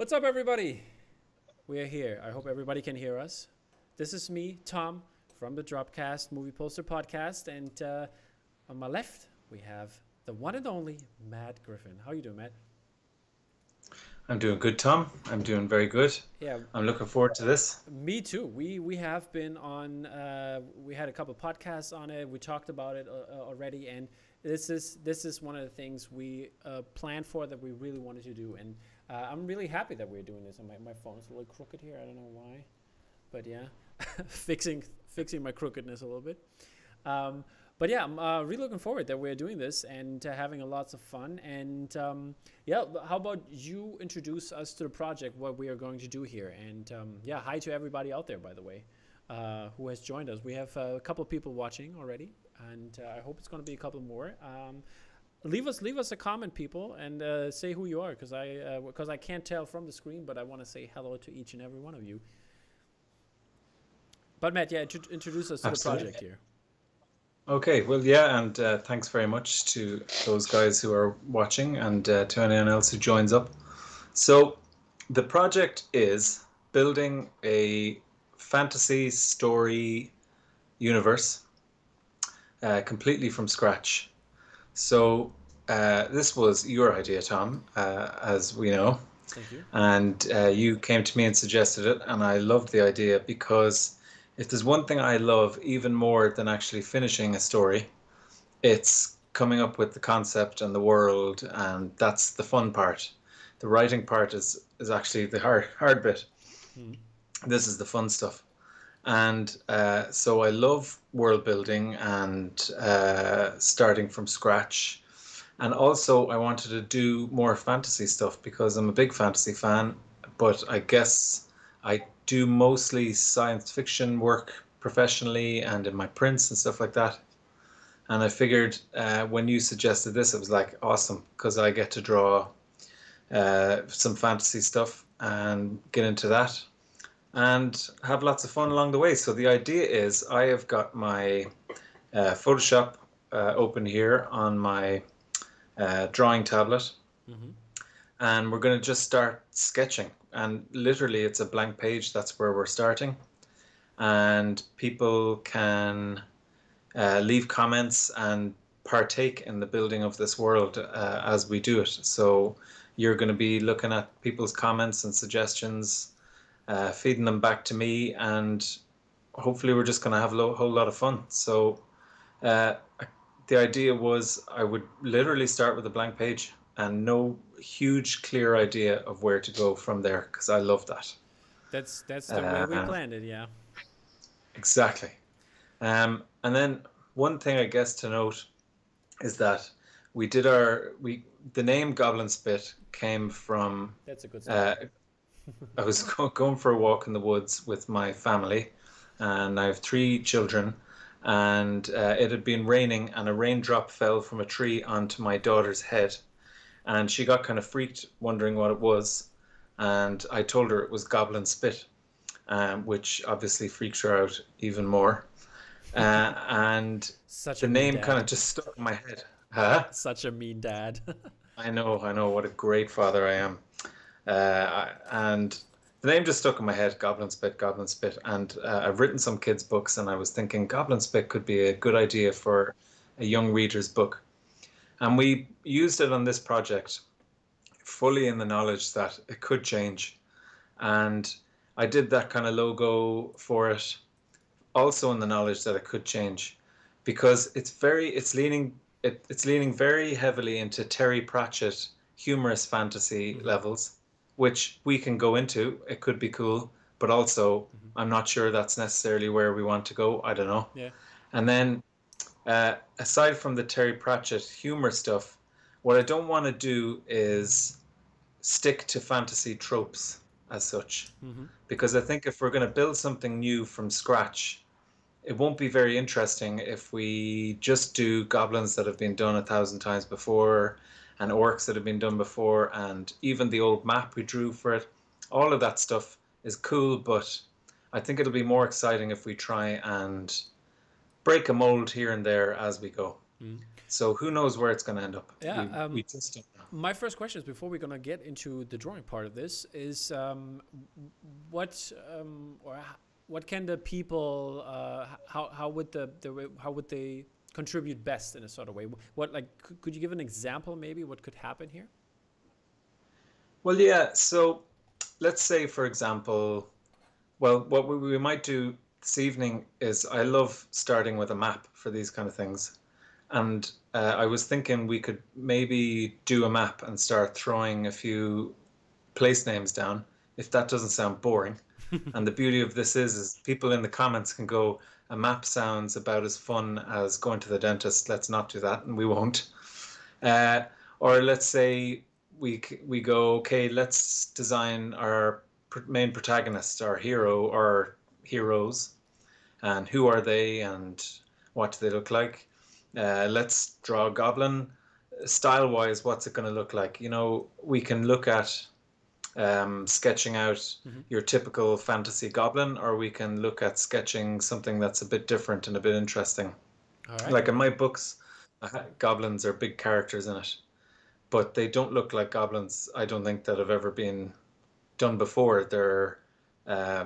What's up, everybody? We are here. I hope everybody can hear us. This is me, Tom, from the Dropcast Movie Poster Podcast, and on my left we have the one and only Matt Griffin. How you doing, Matt? I'm doing good, Tom. I'm doing very good. Yeah, I'm looking forward to this. me too. We have been on. We had a couple podcasts on it. We talked about it already, and this is one of the things we planned for that we really wanted to do, and I'm really happy that we're doing this. And my phone's a little crooked here. I don't know why, but yeah, fixing my crookedness a little bit. Um, but yeah, I'm really looking forward that we're doing this and having a lots of fun. And yeah, how about you introduce us to the project, what we are going to do here? And yeah, hi to everybody out there, by the way, who has joined us. We have a couple people watching already, and I hope it's going to be a couple more. Leave us a comment, people, and say who you are, because I can't tell from the screen, but I want to say hello to each and every one of you. But Matt, yeah, introduce us to the Absolutely. project here. Okay, well, yeah, and thanks very much to those guys who are watching and to anyone else who joins up. So, the project is building a fantasy story universe completely from scratch. So, this was your idea, Tom, as we know. Thank you. And you came to me and suggested it, and I loved the idea because if there's one thing I love even more than actually finishing a story, it's coming up with the concept and the world, and that's the fun part. The writing part is actually the hard bit. Hmm. This is the fun stuff. And so I love world building and starting from scratch. And also, I wanted to do more fantasy stuff because I'm a big fantasy fan, but I guess I do mostly science fiction work professionally and in my prints and stuff like that. And I figured when you suggested this, it was like awesome because I get to draw some fantasy stuff and get into that and have lots of fun along the way. So the idea is I have got my Photoshop open here on my drawing tablet, Hmm. and we're going to just start sketching. And literally, it's a blank page. That's where we're starting. And people can leave comments and partake in the building of this world as we do it. So you're going to be looking at people's comments and suggestions, feeding them back to me, and hopefully, we're just going to have a whole lot of fun. So uh, the idea was I would literally start with a blank page and no huge clear idea of where to go from there because I love that. That's the way we Uh, planned it. Yeah. exactly. And then one thing I guess to note is that we the name Goblin Spit came from That's a good start. uh, I was going for a walk in the woods with my family, and I have three children, and it had been raining, and a raindrop fell from a tree onto my daughter's head, and she got kind of freaked, wondering what it was, and I told her it was Goblin Spit, which obviously freaked her out even more, and Such the a mean name kind dad. of just stuck in my head. Huh? Such a mean dad. I know, what a great father I am. And the name just stuck in my head, Goblin Spit, Goblin Spit. And I've written some kids' books, and I was thinking Goblin Spit could be a good idea for a young reader's book. And we used it on this project fully in the knowledge that it could change. And I did that kind of logo for it, also in the knowledge that it could change, because it's leaning very heavily into Terry Pratchett humorous fantasy Hmm. levels, which we can go into. It could be cool, but also Hmm. I'm not sure that's necessarily where we want to go. I don't know. Yeah. And then aside from the Terry Pratchett humor stuff, what I don't want to do is stick to fantasy tropes as such, Hmm. because I think if we're going to build something new from scratch, it won't be very interesting if we just do goblins that have been done a thousand times before and orcs that have been done before and even the old map we drew for it. All of that stuff is cool, but I think it'll be more exciting if we try and break a mold here and there as we go. Mm. So who knows where it's going to end up? Yeah. We just don't know. My first question is, before we're gonna get into the drawing part of this, is what or what can the people how would how would they contribute best in a sort of way? What, like, could you give an example maybe what could happen here? Well, yeah. So let's say, for example, well, what we might do this evening is I love starting with a map for these kind of things. And I was thinking we could maybe do a map and start throwing a few place names down, if that doesn't sound boring. And the beauty of this is people in the comments can go, a map sounds about as fun as going to the dentist. Let's not do that, and we won't. Uh, or let's say we go, okay, let's design our main protagonist, our hero or heroes, and who are they and what do they look like. Let's draw a goblin. Style wise, what's it going to look like? You know, we can look at sketching out Hmm. your typical fantasy goblin, or we can look at sketching something that's a bit different and a bit interesting. All right. Like in my books, goblins are big characters in it, but they don't look like goblins, I don't think, that have ever been done before. They're uh,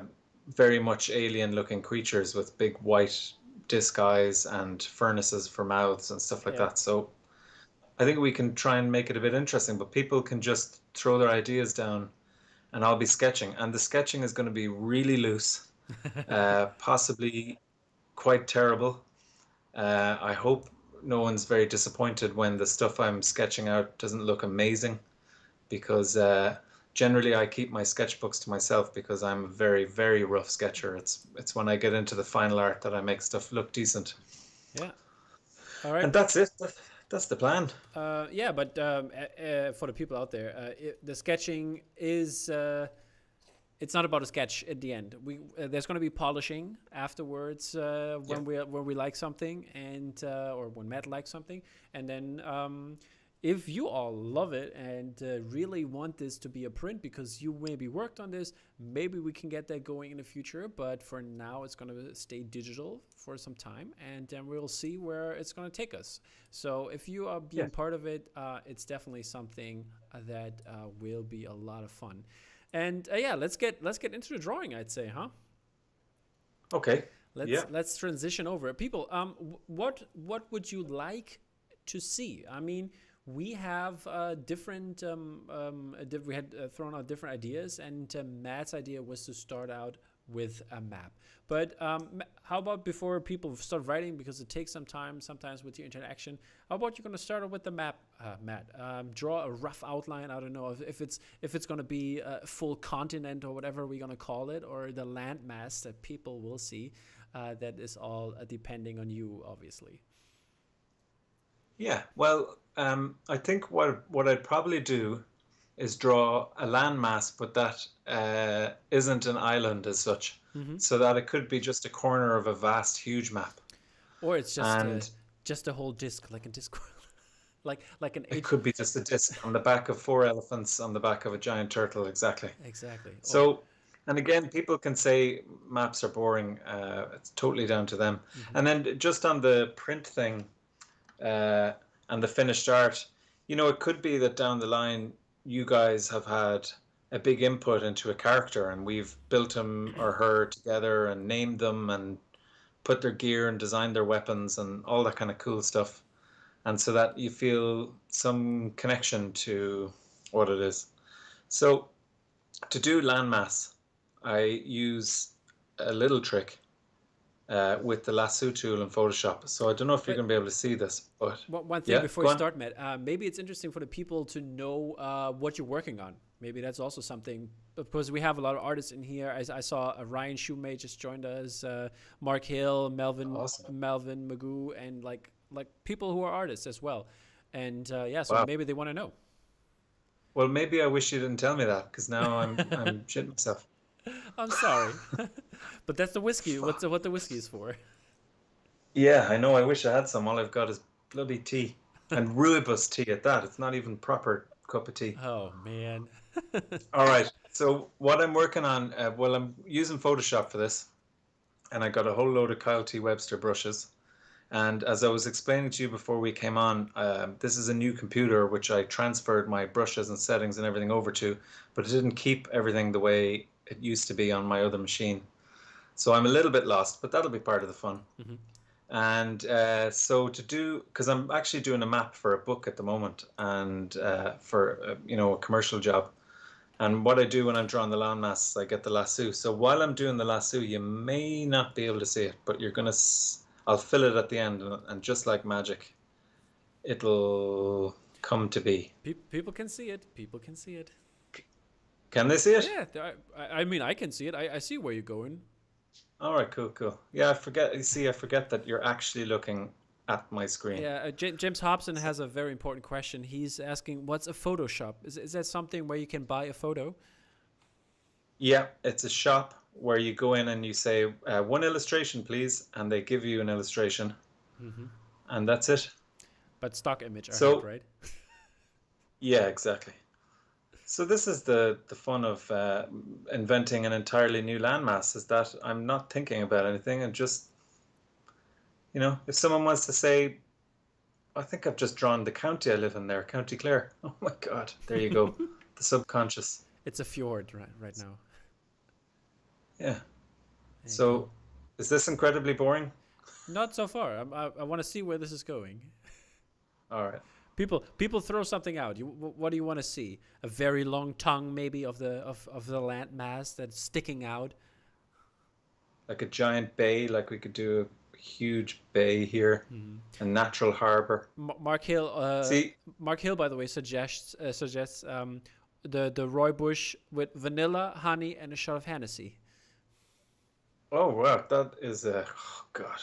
very much alien looking creatures with big white disc eyes and furnaces for mouths and stuff like Yeah. that. So I think we can try and make it a bit interesting, but people can just throw their ideas down and I'll be sketching. And the sketching is going to be really loose, possibly quite terrible. I hope no one's very disappointed when the stuff I'm sketching out doesn't look amazing, because generally I keep my sketchbooks to myself because I'm a very, very rough sketcher. It's when I get into the final art that I make stuff look decent. Yeah. All right. And that's it. That's the plan. Yeah, but for the people out there, the sketching is it's not about a sketch at the end. We There's going to be polishing afterwards Yeah. when we like something, and or when Matt likes something, and then if you all love it and really want this to be a print because you maybe worked on this, maybe we can get that going in the future. But for now, it's going to stay digital for some time, and then we'll see where it's going to take us. So if you are Yeah. being part of it, it's definitely something that will be a lot of fun. And yeah, let's get into the drawing. I'd say, huh? Okay. Yeah. Let's transition over. People, what would you like to see? I mean, we have different. We had thrown out different ideas, and Matt's idea was to start out with a map. But how about before people start writing, because it takes some time sometimes with your interaction? How about you're going to start out with the map, Matt? Draw a rough outline. I don't know if it's going to be a full continent or whatever we're going to call it, or the landmass that people will see. That is all depending on you, obviously. Yeah. Well, I think what I'd probably do is draw a landmass, but that isn't an island as such, Hmm. so that it could be just a corner of a vast, huge map. Or it's And just a whole disc, like a disc, like an it eight. could be just a disc on the back of four elephants on the back of a giant turtle, exactly. Exactly. Or So, and again, people can say maps are boring. It's totally down to them. mhm. And then just on the print thing, uh, and the finished art, it could be that down the line you guys have had a big input into a character and we've built him or her together and named them and put their gear and designed their weapons and all that kind of cool stuff. And so that you feel some connection to what it is. So to do landmass, I use a little trick with the lasso tool in Photoshop. So I don't know if you're But going to be able to see this, but one thing yeah, before go you on. start, Matt, maybe it's interesting for the people to know what you're working on. Maybe that's also something, because we have a lot of artists in here. I saw Ryan Shoemate just joined us, Mark Hill, Awesome. Melvin Magoo, and like people who are artists as well. And yeah, so Wow. maybe they want to know. Well, maybe I wish you didn't tell me that because now I'm shitting myself. I'm sorry, but that's the whiskey. Fuck. What the whiskey is for. Yeah, I know. I wish I had some. All I've got is bloody tea and rooibos tea at that. It's not even proper cup of tea. Oh man. All right. So what I'm working on, I'm using Photoshop for this, and I got a whole load of Kyle T. Webster brushes, And as I was explaining to you before we came on, this is a new computer which I transferred my brushes and settings and everything over to, but it didn't keep everything the way it used to be on my other machine. So I'm a little bit lost, but that'll be part of the fun. Mm-hmm. And so to do, because I'm actually doing a map for a book at the moment, and for a commercial job. And what I do when I'm drawing the landmass, I get the lasso. So while I'm doing the lasso, you may not be able to see it, but you're gonna. I'll fill it at the end, and just like magic, it'll come to be. People can see it. People can see it. Can they see it? Yeah, I mean, I can see it. I see where you're going. All right, cool, cool. Yeah, I forget. You see, I forget that you're actually looking at my screen. Yeah, James Hobson has a very important question. He's asking, what's a Photoshop? Is that something where you can buy a photo? Yeah, it's a shop where you go in and you say, one illustration, please, and they give you an illustration, Mm-hmm. and that's it. But stock image, I So, heard, right? yeah, exactly. So this is the fun of inventing an entirely new landmass, is that I'm not thinking about anything, and just, if someone wants to say, I think I've just drawn the county I live in there, County Clare. Oh my God, there you go. The subconscious. It's a fjord right now. Yeah. There you So, go. is this incredibly boring? Not so far. I want to see where this is going. All right. People throw something out. What do you want to see? A very long tongue, maybe of the land mass that's sticking out. Like a giant bay, like we could do a huge bay here, Mm-hmm. a natural harbor. Mark Hill. See, Mark Hill, by the way, suggests the Roy Bush with vanilla, honey, and a shot of Hennessy. oh wow, that is oh God.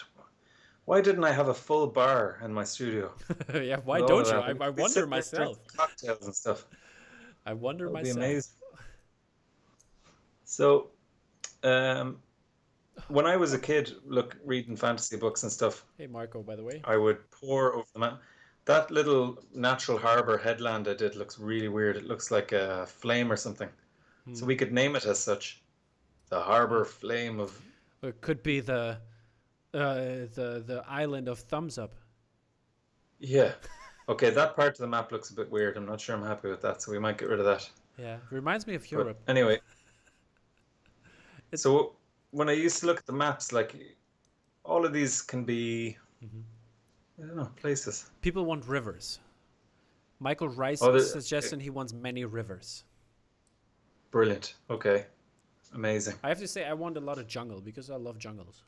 Why didn't I have a full bar in my studio Yeah, why with all of don't you? that? I We could be wonder sitting there myself. drinking cocktails and stuff. I wonder That would be myself. amazing. So, um, when I was a kid, reading fantasy books and stuff, Hey, Marco, by the way. I would pour over the map. That little natural harbor headland I did looks really weird. It looks like a flame or something. So Hmm. we could name it as such. The Harbor Flame of. It could be the island of Thumbs Up. Yeah. Okay, that part of the map looks a bit weird. I'm not sure I'm happy with that, so we might get rid of that. Yeah, reminds me of But Europe. anyway, It's so when I used to look at the maps, like all of these can be, Mhm. I don't know, places. People want rivers. Michael Rice Oh, is suggesting he wants many rivers. brilliant. Okay, amazing. I have to say I want a lot of jungle because I love jungles.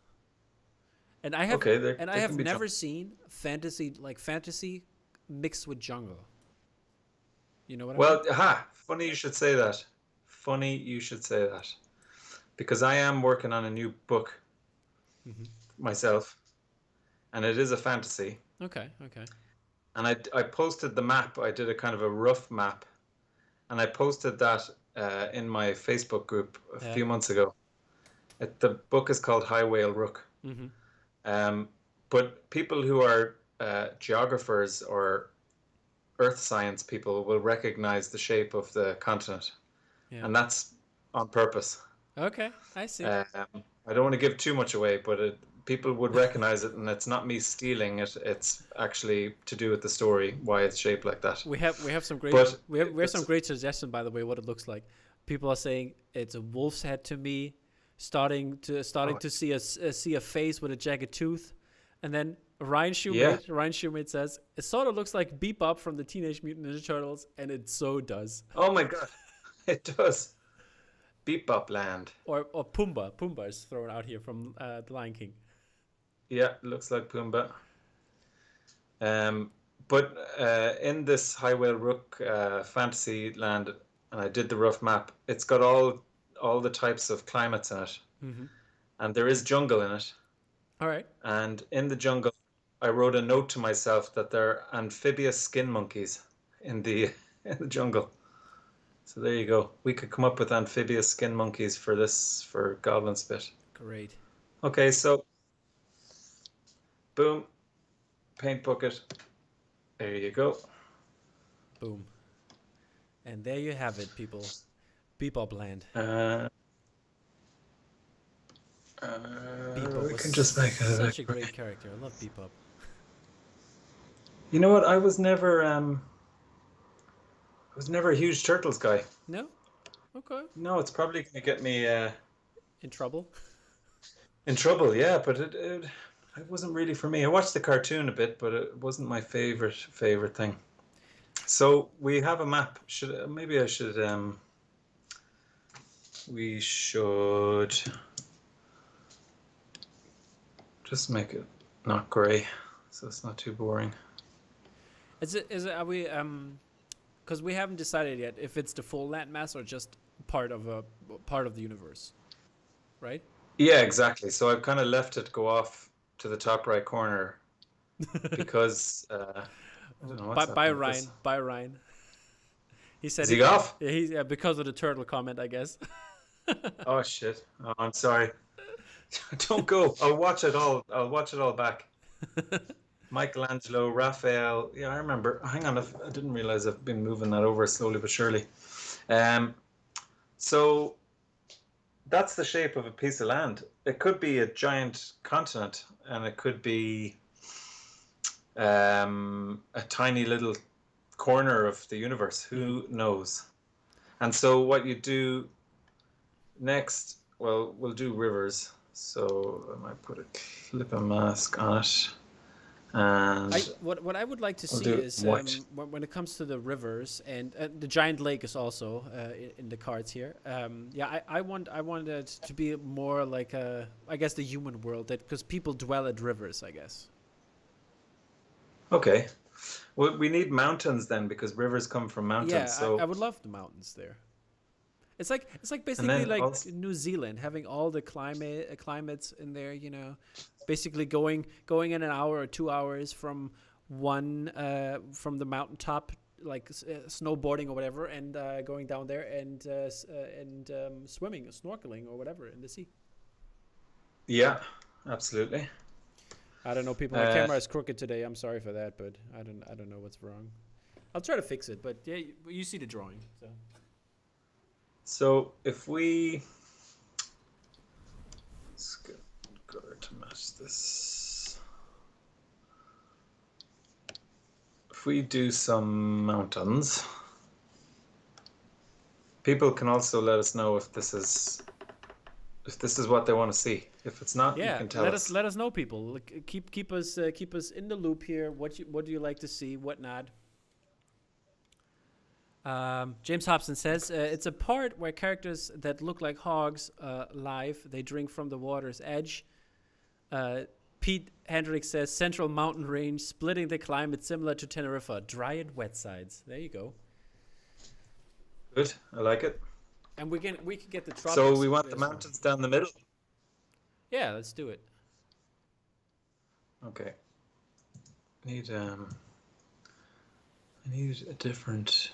And I have Okay, there, and I there have can be never seen fantasy mixed with jungle. You know what I mean? Well, funny you should say that. Funny you should say that. Because I am working on a new book Hmm. myself, and it is a fantasy. Okay, okay. And I posted the map. I did a kind of a rough map, and I posted that in my Facebook group a Yeah. few months ago. The book is called High Whale Rook. Hmm. But people who are geographers or earth science people will recognize the shape of the continent, Yeah. and that's on purpose. Okay, I see. I don't want to give too much away, but people would recognize it, and it's not me stealing it. It's actually to do with the story, why it's shaped like that. We have some great But we have it's some great suggestions, by the way, what it looks like. People are saying it's a wolf's head to me, starting to see a face with a jagged tooth, and then Ryan Shoemate says it sort of looks like Bebop from the Teenage Mutant Ninja Turtles, and it so does. Oh my God, it does. Bebop Land. Or Pumbaa. Pumbaa is thrown out here from The Lion King. Yeah, looks like Pumbaa. But in this High Whale Rook fantasy land, and I did the rough map, it's got all the types of climates in it. Mm-hmm. And there is jungle in it. All right. And in the jungle, I wrote a note to myself that there are amphibious skin monkeys in the in the jungle. So there you go. We could come up with amphibious skin monkeys for Goblin Spit. Great. Okay, so boom, paint bucket. There you go. Boom. And there you have it, people. Bebop Land. Bebop We was can just make it such a great character. I love Bebop. You know what? I was never a huge turtles guy. No? Okay. No, it's probably going to get me In trouble? in trouble. Yeah, but it wasn't really for me. I watched the cartoon a bit, but it wasn't my favorite thing. So we have a map. Should maybe I should we should just make it not grey, so it's not too boring. Are we, because we haven't decided yet if it's the full landmass or just part of the universe, right? Yeah, exactly. So I've kind of left it go off to the top right corner because I don't know what's By happened with this. Ryan, by Ryan. He said Is he off? he's because of the turtle comment, I guess. Oh shit. Oh, I'm sorry. Don't go. I'll watch it all. I'll watch it all back. Michelangelo, Raphael. Yeah, I remember. Hang on, I didn't realize I've been moving that over slowly but surely. Um, so that's the shape of a piece of land. It could be a giant continent, and it could be a tiny little corner of the universe. Who knows? And so what you do next, well, we'll do rivers. So I might put a clip of mask on it, and What I would like to I'll see do is white. when it comes to the rivers and the giant lake is also in the cards here. Yeah, I want it to be more like I guess the human world, that because people dwell at rivers, I guess. Okay. Well, we need mountains then because rivers come from mountains. Yeah, I So, would love the mountains there. It's like and basically then like also, New Zealand having all the climates in there. You know, basically going in an hour or 2 hours from one from the mountaintop, like snowboarding or whatever, and going down there and swimming, or snorkeling or whatever in the sea. yeah, absolutely. I don't know, people. My Uh, camera is crooked today. I'm sorry for that, but I don't know what's wrong. I'll try to fix it, but yeah, you see the drawing. So so if we let's get color to match this. If we do some mountains, people can also let us know if this is what they want to see. If it's not, you yeah, can tell us. let us know, people. Like, keep us in the loop here. What do you like to see? What not? James Hobson says it's a part where characters that look like hogs live. They drink from the water's edge. Pete Hendricks says central mountain range, splitting the climate similar to Tenerife, dry and wet sides. There you go. Good, I like it. And we can get the So tropics we over want there the as well. mountains down the middle. Yeah, let's do it. Okay. Need I need a different.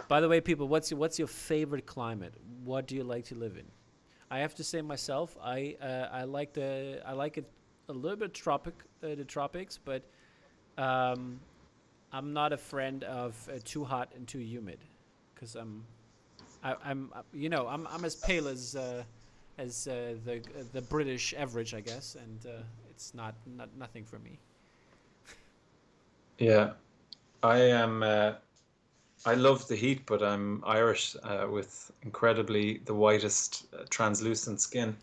By the way, people, what's your favorite climate? What do you like to live in? I have to say myself, I like it a little bit the tropics, but I'm not a friend of too hot and too humid, because I'm you know I'm as pale as the British average, I guess, and it's not nothing for me. Yeah, I am. I love the heat, but I'm Irish with incredibly the whitest translucent skin.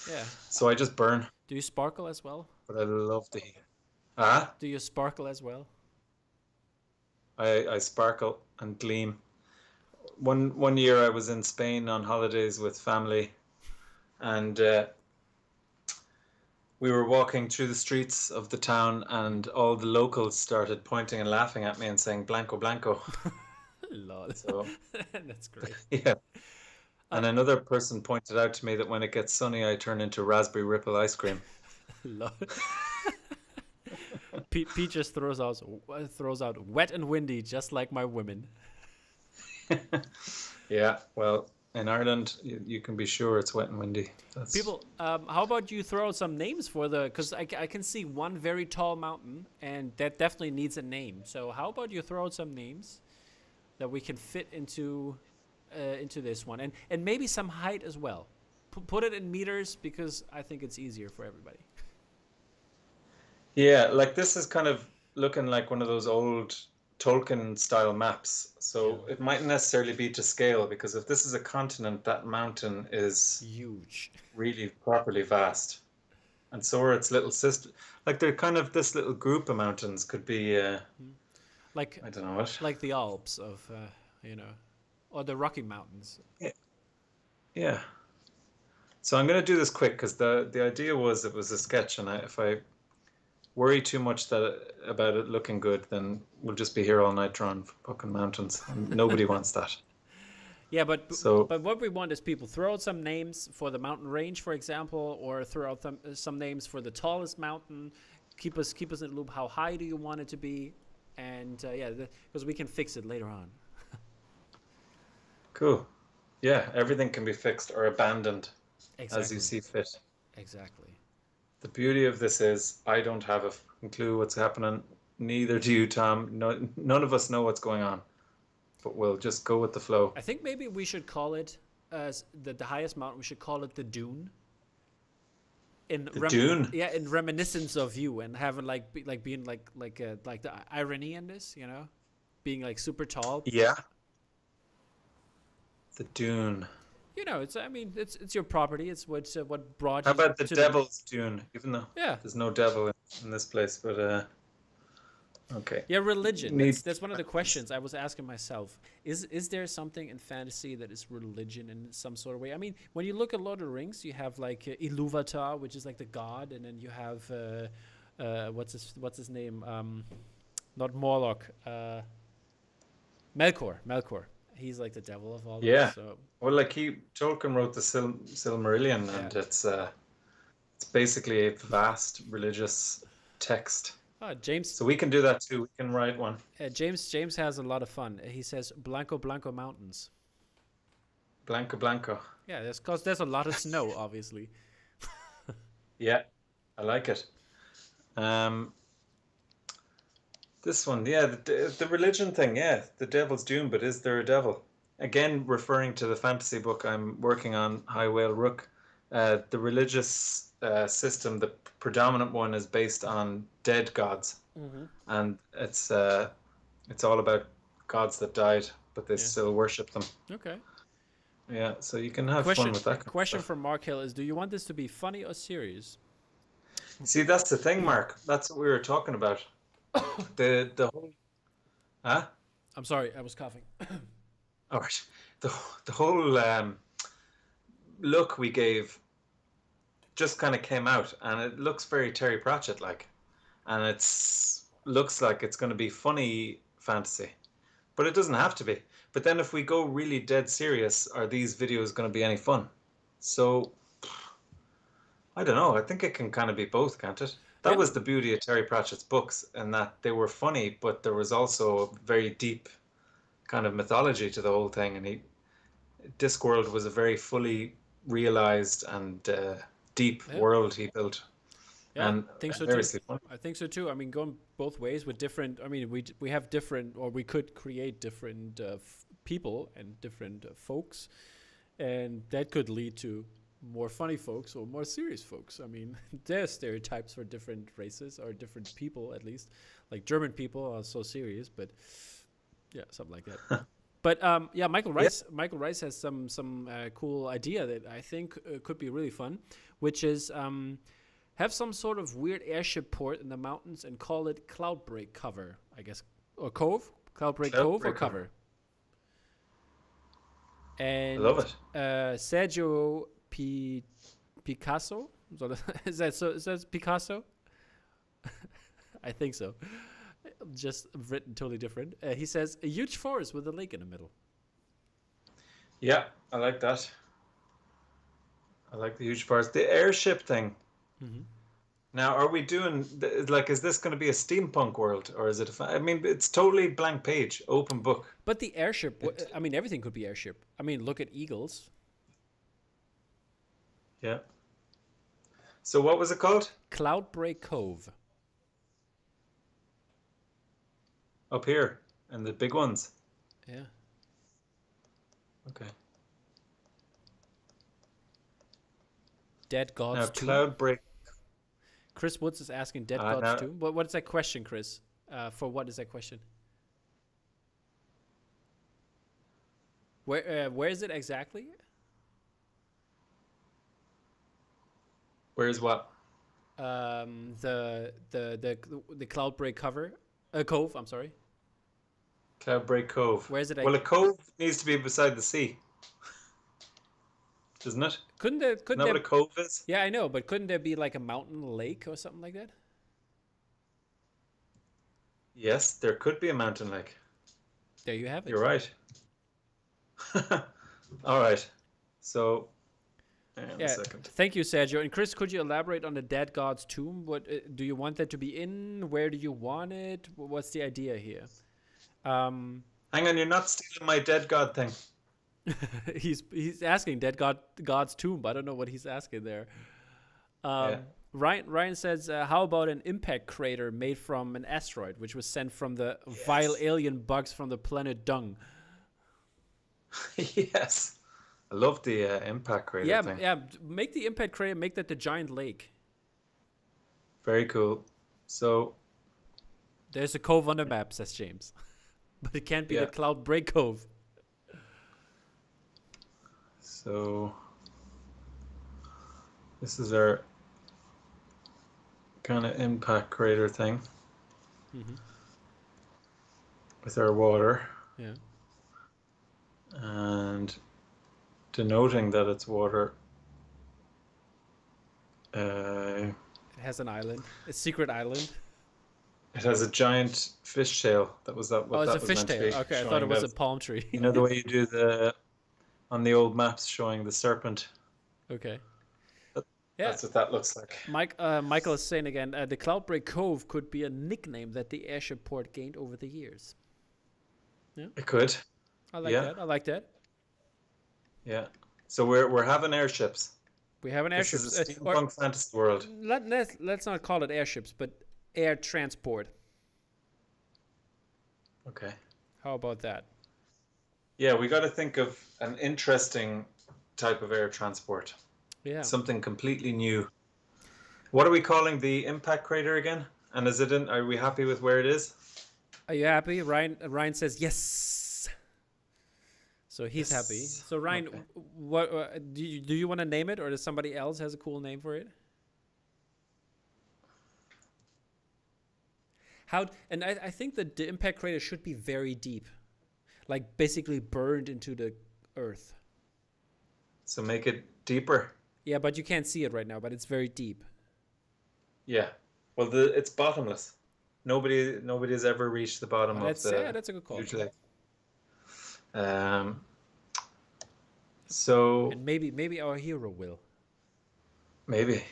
Yeah. So I just burn, Do you sparkle as well? but I love the heat. Ah, Do you sparkle as well? I sparkle and gleam. One year I was in Spain on holidays with family, and we were walking through the streets of the town, and all the locals started pointing and laughing at me and saying "Blanco, Blanco." Lol. So That's great. yeah. Uh, And another person pointed out to me that when it gets sunny, I turn into raspberry ripple ice cream. Lol. Pete just throws out wet and windy, just like my women. Yeah, well, in Ireland, you can be sure it's wet and windy. That's People, how about you throw out some names for because I can see one very tall mountain, and that definitely needs a name. So how about you throw out some names that we can fit into this one, and maybe some height as well. Put it in meters, because I think it's easier for everybody. yeah, like this is kind of looking like one of those old Tolkien style maps. Yeah. So it mightn't necessarily be to scale because if this is a continent, that mountain is Huge. really properly vast. And so are its little sister. Like they're kind of this little group of mountains could be, like I don't know what. like the Alps of you know, or the Rocky Mountains. Yeah. Yeah. So I'm going to do this quick because the idea was it was a sketch, and if I worry too much that about it looking good, then we'll just be here all night drawing fucking mountains, and nobody wants that. Yeah, but So but what we want is people throw out some names for the mountain range, for example, or throw out some names for the tallest mountain. Keep us in the loop. How high do you want it to be? And yeah, because we can fix it later on. cool. Yeah, everything can be fixed or abandoned as you Exactly. see fit. Exactly. The beauty of this is I don't have a fucking clue what's happening. Neither do you, Tom. No, none of us know what's going on, but we'll just go with the flow. I think maybe we should call it the highest mountain. We should call it the Dune. The Dune. Yeah, in reminiscence of you, and having being like the irony in this, you know, being like super tall. Yeah, the Dune. You know, it's your property. It's what brought How you about the to Devil's Dune? Even though yeah. there's no devil in this place, but okay. Yeah, religion. Need That's one of the questions I was asking myself. Is there something in fantasy that is religion in some sort of way? I mean, when you look at Lord of the Rings, you have like Ilúvatar, which is like the god, and then you have what's his name? Not Morlock. Melkor. He's like the devil of all Yeah. this. So Well, like Tolkien wrote the Silmarillion, yeah. and it's basically a vast religious text. James So we can do that too. We can write one. James has a lot of fun. He says Blanco Mountains. Blanco Blanco. Yeah, that's because there's a lot of snow, obviously. Yeah, I like it. Um, this one, yeah, the religion thing, yeah, the Devil's Dune, but is there a devil? Again, referring to the fantasy book I'm working on, High Whale Rook, the religious system, the predominant one is based on dead gods, and it's all about gods that died, but they Yeah. still worship them. Okay. Yeah, so you can have Question fun with that kind of question stuff. from Mark Hill is: do you want this to be funny or serious? See, that's the thing, Mark. That's what we were talking about. The whole, huh? I'm sorry, I was coughing. All right. The whole look we gave just kind of came out, and it looks very Terry Pratchett like, and it's looks like it's going to be funny fantasy, but it doesn't have to be. But then if we go really dead serious, are these videos going to be any fun? So I don't know. I think it can kind of be both, can't it? That Yeah. was the beauty of Terry Pratchett's books, in that they were funny, but there was also a very deep kind of mythology to the whole thing. And Discworld was a very fully realized and deep Yeah. world he built, Yeah, and I think so very too. fun. I think so too. I mean, going both ways with different. I mean, we have different, or we could create different people and different folks, and that could lead to more funny folks or more serious folks. I mean, there's stereotypes for different races or different people, at least. Like German people are so serious, but yeah, something like that. But yeah, Michael Rice. Michael Rice has some cool idea that I think could be really fun, which is have some sort of weird airship port in the mountains and call it Cloudbreak Cover, I guess, or Cove, Cloudbreak Cove or Cloudbreak Cover. And I love it. Sergio Picasso. Is that so? Is that Picasso? I think so. Just written totally different. He says a huge forest with a lake in the middle. Yeah, I like that. I like the huge parts. The airship thing. Now, are we doing like? Is this going to be a steampunk world, or is it? I mean, it's totally blank page, open book. But the airship, I mean, everything could be airship. I mean, look at Eagles. Yeah. So what was it called? Cloudbreak Cove. Up here, and the big ones. Yeah. Okay. Dead Now, Gods 2. Cloudbreak. Chris Woods is asking Dead Uh, Gods now- 2. What's that question, Chris? For what is that question? Where is it exactly? Where's what? The Cloudbreak cove. I'm sorry. Cloudbreak Cove. Where is it? Well, a cove needs to be beside the sea, doesn't it? Couldn't there? Isn't Couldn't that what there? a cove is? Yeah, I know, but couldn't there be like a mountain lake or something like that? Yes, there could be a mountain lake. There you have it. You're right. All right. So, hang on a second. Thank you, Sergio. And Chris, could you elaborate on the dead god's tomb? What do you want that to be in? Where do you want it? What's the idea here? Hang on, you're not stealing my dead god thing. he's asking God's tomb. I don't know what he's asking there. Yeah. Ryan says, how about an impact crater made from an asteroid, which was sent from the vile alien bugs from the planet Dung? Yes. I love the impact crater thing. Yeah, make the impact crater, make that the giant lake. Very cool. So there's a cove on the map, says James. But it can't be the Cloudbreak Cove. So this is our kind of impact crater thing with our water. Yeah. And denoting that it's water. It has an island, a secret island. It has a giant fishtail. That was that. What it's that a was meant to be, fishtail. Okay, I thought it was a palm tree. You know the way you do on the old maps showing the serpent. Okay. That's what that looks like. Michael is saying again, the Cloudbreak Cove could be a nickname that the airship port gained over the years. Yeah. It could. I like that. Yeah. So we're having airships. We have an airship. This is a steampunk fantasy world. Let's not call it airships, but air transport. Okay. How about that? Yeah, we got to think of an interesting type of air transport. Yeah. Something completely new. What are we calling the impact crater again? And is it in? Are we happy with where it is? Are you happy? Ryan says yes. So he's happy. So Ryan, Okay. what do you want to name it, or does somebody else has a cool name for it? I think that the impact crater should be very deep, like basically burned into the earth. So make it deeper. Yeah, but you can't see it right now, but it's very deep. Yeah. Well, it's bottomless. Nobody has ever reached the bottom of the. Yeah, that's a good call. Usually. So. And maybe our hero will. Maybe.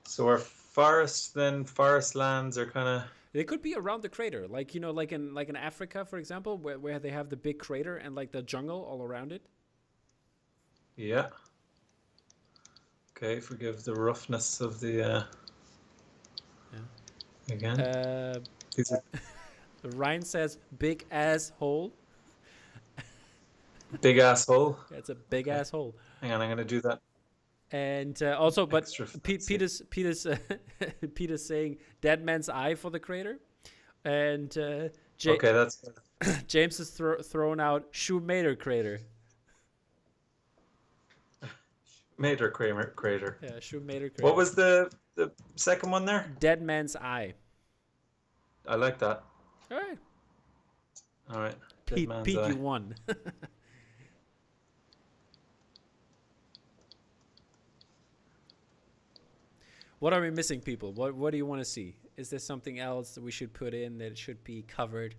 So our forest lands are kind of. They could be around the crater, like like in Africa, for example, where they have the big crater and like the jungle all around it. Yeah. Okay, forgive the roughness of the. Again. These are Ryan says, "Big asshole." big asshole. It's a big asshole. Hang on, I'm gonna do that. And also, but Extra Peter's Peter's saying "dead man's eye" for the crater, and okay, that's James is thrown out Shoemaker crater. Mater crater. Yeah, Shoemaker crater. What was the second one there? Dead man's eye. I like that. All right. All right. Pete, you won. What are we missing, people? What do you want to see? Is there something else that we should put in that should be covered?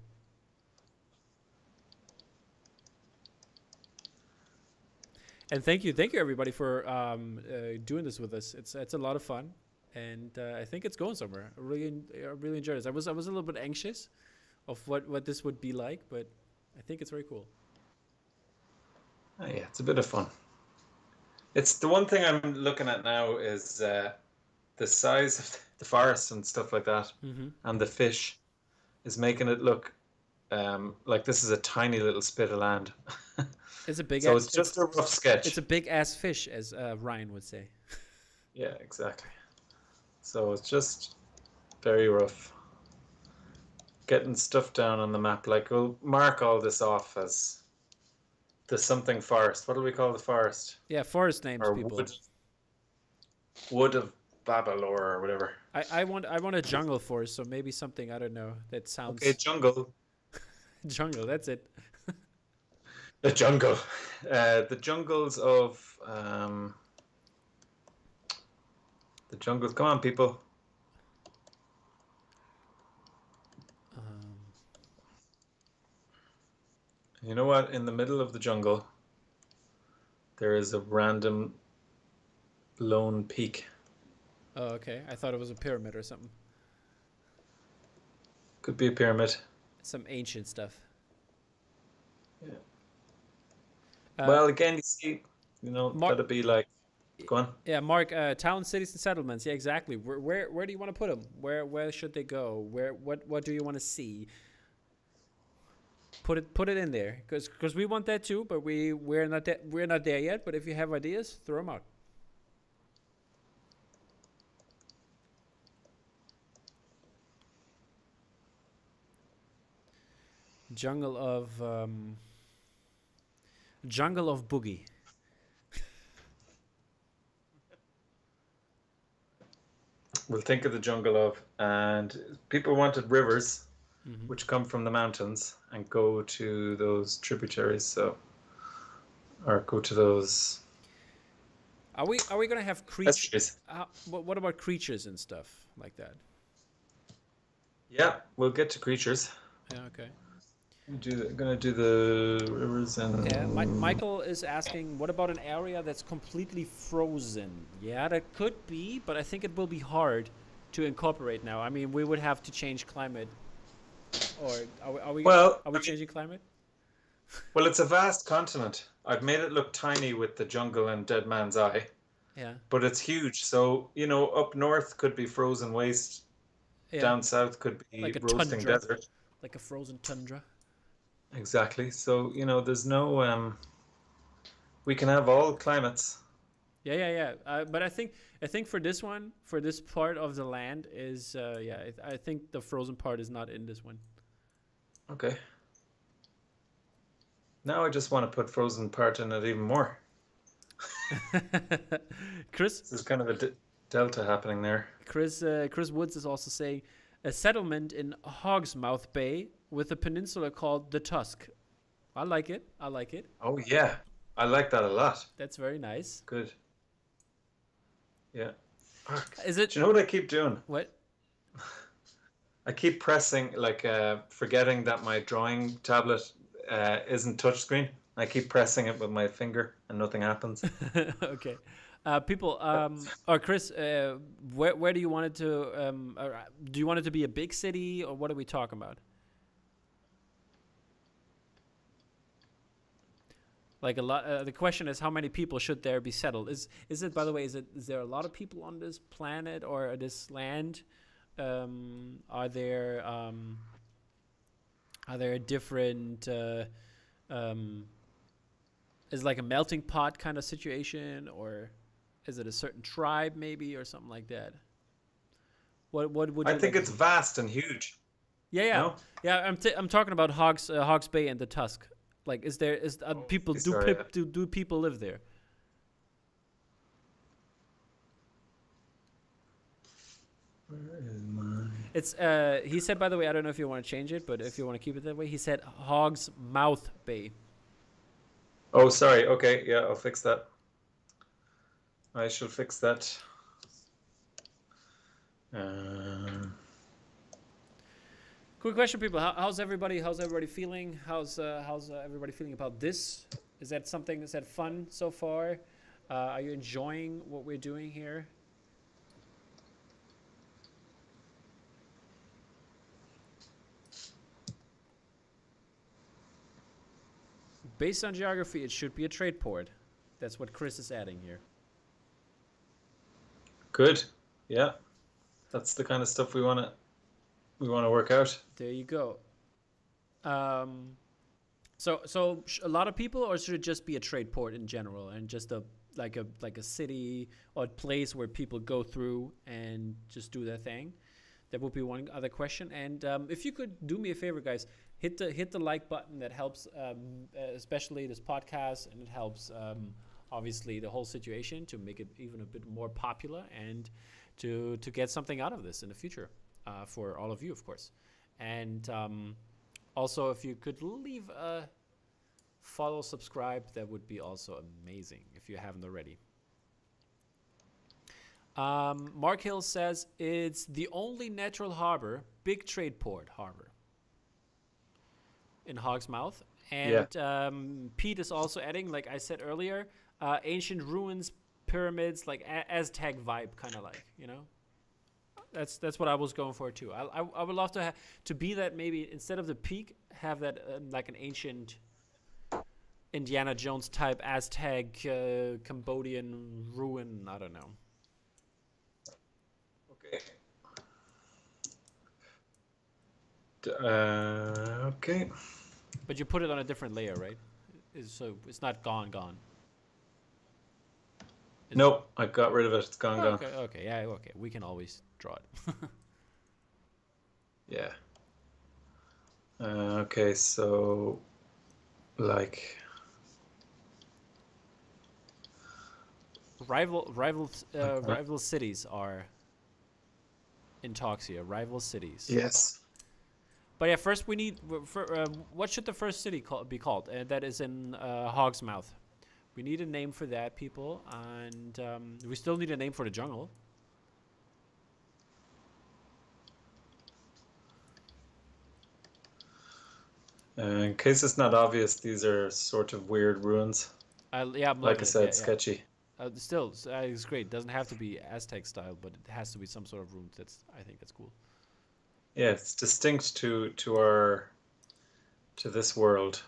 And thank you everybody for doing this with us. It's a lot of fun, and I think it's going somewhere. I really enjoyed this. I was a little bit anxious of what this would be like, but I think it's very cool. Oh, yeah, it's a bit of fun. It's the one thing I'm looking at now is the size of the forest and stuff like that, and the fish is making it look like this is a tiny little spit of land. It's a big. So it's just a rough sketch. It's a big ass fish, as Ryan would say. Yeah, exactly. So it's just very rough. getting stuff down on the map. Like we'll mark all this off as the something forest. What do we call the forest? Yeah, forest names, Or people. wood of Babalor or whatever. I want a jungle forest, so maybe something I don't know that Okay, sounds jungle. jungle. That's it. The jungle. The jungles of the jungles. Come on, people. Um, You know what? In the middle of the jungle, there is a random lone peak. oh, okay. I thought it was a pyramid or something. Could be a pyramid. Some ancient stuff. Yeah. Uh, Well, again, you see, Mark, that'd be like, go on. yeah, Mark. Towns, cities, and settlements. Yeah, exactly. Where do you want to put them? Where should they go? What do you want to see? Put it in there, because we want that too, but we're not there yet. But if you have ideas, throw them out. Jungle of Jungle of Boogie. We'll think of the jungle of, and people wanted rivers, Hmm. which come from the mountains and go to those tributaries. So, or go to those Are we gonna have creatures? estuaries. What about creatures and stuff like that? Yeah, we'll get to creatures. Yeah, okay. Gonna do the rivers Yeah, and Michael is asking, what about an area that's completely frozen? Yeah, that could be, but I think it will be hard to incorporate now. I mean, we would have to change climate, or well, are we changing climate? it's a vast continent. I've made it look tiny with the jungle and Dead Man's Eye, Yeah, but it's huge. So, up north could be frozen waste, yeah, down south could like be a roasting tundra, desert. like a frozen tundra. Exactly. So, there's no we can have all climates. Yeah, yeah, yeah. But I think for this one, for this part of the land is yeah. I think the frozen part is not in this one. Okay. Now I just want to put frozen part in it even more. Chris, There's kind of a delta happening there. Chris Woods is also saying a settlement in Hogsmouth Bay with a peninsula called the Tusk. I like it. I like it. Oh yeah. I like that a lot. That's very nice. Good. Yeah. Fuck. Is Do it you know what I keep doing? what? I keep pressing, like, forgetting that my drawing tablet isn't touchscreen. I keep pressing it with my finger and nothing happens. Okay. People, or Chris, where do you want it to? Do you want it to be a big city, or what are we talking about? Like a lot. The question is, how many people should there be settled? Is it, by the way, is there a lot of people on this planet or this land? Are there different? Is it like a melting pot kind of situation, or is it a certain tribe maybe, or something like that? What would I you think like to it's see? vast and huge. Yeah, yeah, No? yeah. I'm talking about Hogs Bay and the Tusk. Like, is Oh, people okay, sorry. do people live there? Where is my... It's he said, by the way, I don't know if you want to change it, but if you want to keep it that way, he said Hogs Mouth Bay. Oh, sorry. Okay, yeah, I'll fix that. I shall fix that. Um, Quick question, people. How's everybody? How's everybody feeling? How's everybody feeling about this? Is that fun so far? Are you enjoying what we're doing here? Based on geography, it should be a trade port. That's what Chris is adding here. good. Yeah, that's the kind of stuff we want to work out. There you go. Um, so a lot of people, or should it just be a trade port in general, and just like a city or a place where people go through and just do their thing? That would be one other question. And if you could do me a favor, guys, hit the like button. That helps, especially this podcast, and it helps obviously the whole situation to make it even a bit more popular and to get something out of this in the future for all of you, of course. And also, if you could leave a follow, subscribe, that would be also amazing if you haven't already. Mark Hill says it's the only natural harbor, big trade port harbor in Hogsmouth. And Pete is also adding, like I said earlier, ancient ruins, pyramids, like Aztec vibe, kind of like, you know. That's what I was going for too. I would love to be that, maybe instead of the peak, have that like an ancient Indiana Jones type Aztec Cambodian ruin. I don't know. Okay. But you put it on a different layer, right? So it's not gone. Nope, I got rid of it. It's gone. Okay, yeah, okay. We can always draw it. Yeah. Okay, so like rival cities are in talks here. Rival cities. yes. But yeah, first we need. What should the first city be called? That is in Hogsmouth. We need a name for that, people, and we still need a name for the jungle. In case it's not obvious, these are sort of weird ruins. Yeah, like I said, sketchy. Still, it's great. It doesn't have to be Aztec style, but it has to be some sort of ruins. I think that's cool. Yeah, it's distinct to this world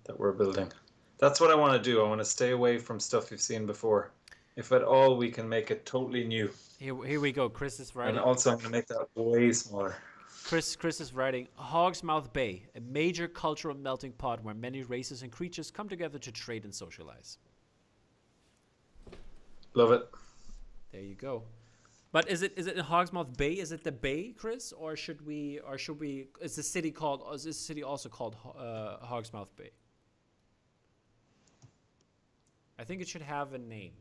that we're building. That's what I want to do. I want to stay away from stuff you've seen before. If at all, we can make it totally new. Here we go. Chris is writing. And also, I'm going to make that way smaller. Chris is writing, Hogsmouth Bay, a major cultural melting pot where many races and creatures come together to trade and socialize. Love it. There you go. But is it in Hogsmouth Bay? Is it the bay, Chris, or should we? Is the city called? Is this city also called Hogsmouth Bay? I think it should have a name.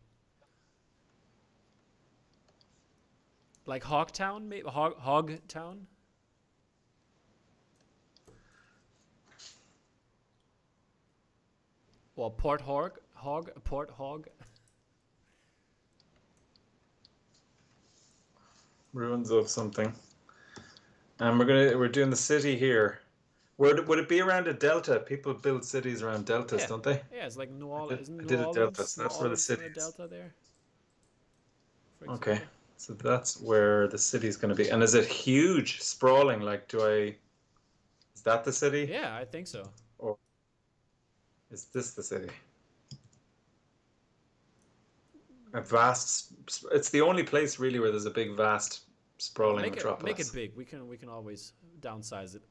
Like Hogtown, maybe Hogtown. Well, Port Hog. Ruins of something. And we're doing the city here. Would it be around a delta? People build cities around deltas, don't they? Yeah, it's like New Orleans. I did a delta, so that's where the city is. Delta there. Okay, so that's where the city is going to be. And is it huge, sprawling? Like, is that the city? Yeah, I think so. Or is this the city? A vast. It's the only place really where there's a big, vast, sprawling metropolis. Make it big. We can always downsize it.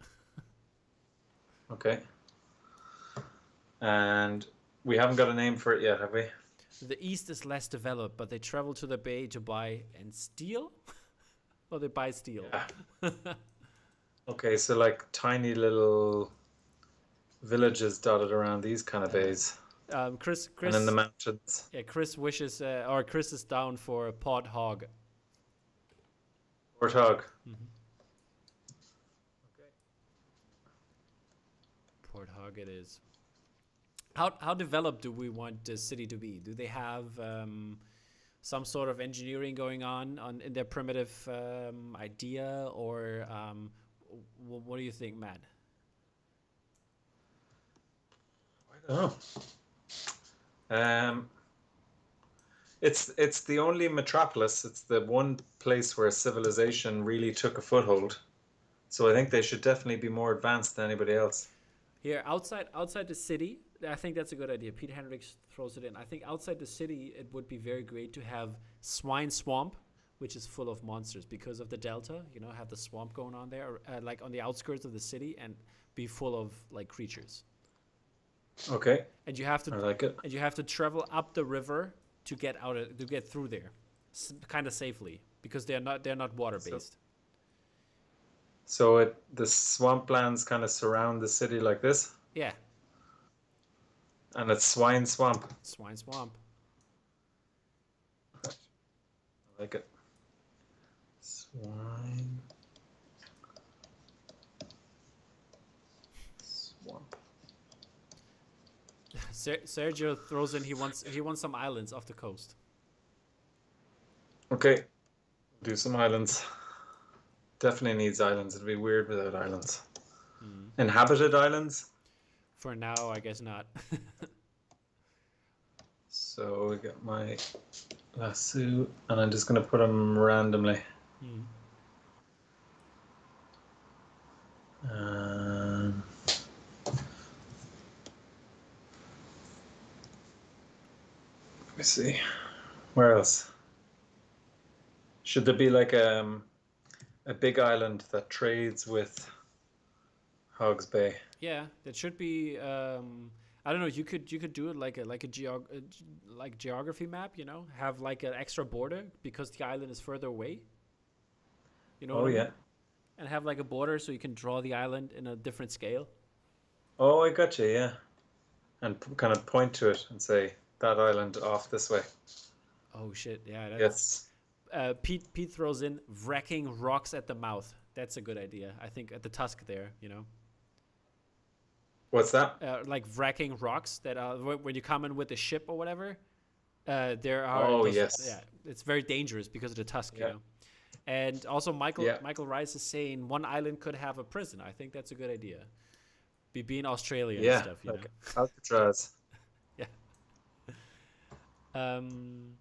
Okay. And we haven't got a name for it yet, have we? The East is less developed, but they travel to the bay to buy and steal. Or they buy steel. Yeah. Okay, so like tiny little villages dotted around these kind of bays. Chris, and in the mountains. Yeah, Chris wishes, or Chris is down for a Port Hog. Port Hog. Mm-hmm. Okay. Port Hog it is. How developed do we want the city to be? Do they have some sort of engineering going on in their primitive idea, or what do you think, Matt? I don't know. It's the only metropolis. It's the one place where civilization really took a foothold. So I think they should definitely be more advanced than anybody else. Here, outside the city, I think that's a good idea. Pete Hendricks throws it in. I think outside the city, it would be very great to have Swine Swamp, which is full of monsters because of the delta. You know, have the swamp going on there, like on the outskirts of the city, and be full of like creatures. Okay. And you have to. I like it. And you have to travel up the river to get through there, kind of safely, because they're not water based. So the swamplands kind of surround the city like this, Yeah, and it's swine swamp. swine swamp. I like it. Swine swamp. Sergio throws in he wants some islands off the coast. Okay, do some islands. Definitely needs islands. It'd be weird without islands. Hmm. Inhabited islands. For now, I guess not. So we got my lasso, and I'm just gonna put them randomly. Hmm. Um, let me see. Where else? Should there be like a big island that trades with Hogs Bay? Yeah, that should be. I don't know. You could do it like a like geography map. Have like an extra border because the island is further away. You know what Oh I mean? yeah. And have like a border so you can draw the island in a different scale. Oh, I got you. Yeah, and kind of point to it and say that island off this way. Oh shit! Yeah, that's. Yes. Pete throws in wrecking rocks at the mouth. That's a good idea. I think at the tusk there. What's that? Like wrecking rocks that when you come in with the ship or whatever. There are Oh those. yes. Yeah, it's very dangerous because of the tusk. Yeah. And also, Michael Yeah. Michael Rice is saying one island could have a prison. I think that's a good idea. Being Australia and Yeah. stuff, Like Alcatraz. Yeah. Um.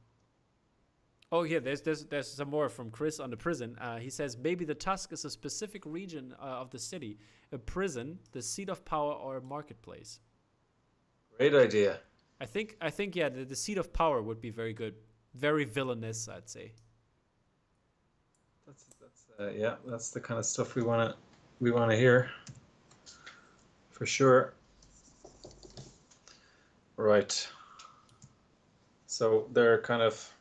Oh, yeah. There's some more from Chris on the prison. He says maybe the Tusk is a specific region of the city, a prison, the seat of power, or a marketplace. Great idea. I think yeah, the seat of power would be very good, very villainous, I'd say. That's yeah. That's the kind of stuff we wanna hear for sure. Right. So they're kind of